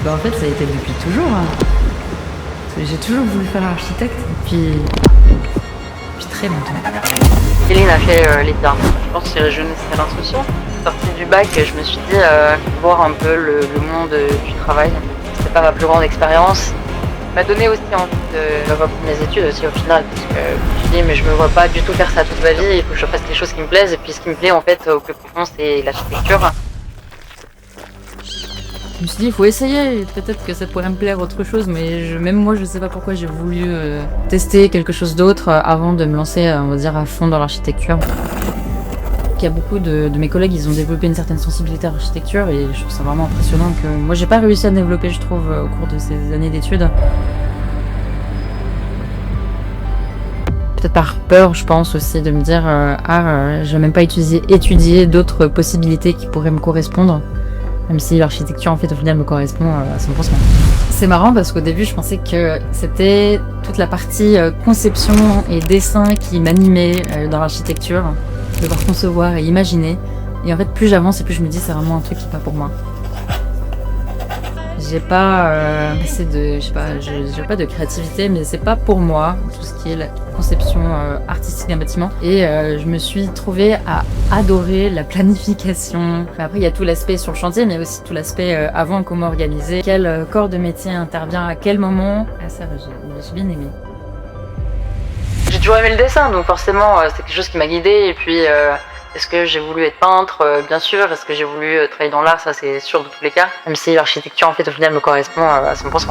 En fait, ça a été depuis toujours. J'ai toujours voulu faire architecte, depuis très longtemps. Céline a fait l'État. Je pense que jeunesse et l'instruction. Sortie du bac, je me suis dit voir un peu le monde du travail. C'était pas ma plus grande expérience. Ça m'a donné aussi envie de reprendre mes études aussi au final, parce que je me suis dit mais je me vois pas du tout faire ça toute ma vie, il faut que je fasse quelque chose qui me plaise, et puis ce qui me plaît en fait au plus profond c'est l'architecture. Je me suis dit, il faut essayer, peut-être que ça pourrait me plaire autre chose, mais même moi, je sais pas pourquoi j'ai voulu tester quelque chose d'autre avant de me lancer, on va dire, à fond dans l'architecture. Il y a beaucoup de mes collègues, ils ont développé une certaine sensibilité à l'architecture et je trouve ça vraiment impressionnant que moi, j'ai pas réussi à développer, je trouve, au cours de ces années d'études. Peut-être par peur, je pense aussi, de me dire, je vais même pas étudier d'autres possibilités qui pourraient me correspondre. Même si l'architecture, en fait, au final, me correspond à 100%. C'est marrant parce qu'au début, je pensais que c'était toute la partie conception et dessin qui m'animait dans l'architecture, devoir concevoir et imaginer. Et en fait, plus j'avance et plus je me dis c'est vraiment un truc qui n'est pas pour moi. J'ai pas assez de, j'ai pas de créativité, mais c'est pas pour moi tout ce qui est la conception artistique d'un bâtiment. Et je me suis trouvée à adorer la planification. Après, il y a tout l'aspect sur le chantier, mais aussi tout l'aspect avant, comment organiser, quel corps de métier intervient à quel moment. Ah, ça, j'ai bien aimé. J'ai toujours aimé le dessin, donc forcément c'est quelque chose qui m'a guidée. Et puis est-ce que j'ai voulu être peintre? Bien sûr. Est-ce que j'ai voulu travailler dans l'art? Ça c'est sûr de tous les cas. Même si l'architecture en fait au final me correspond à 100%.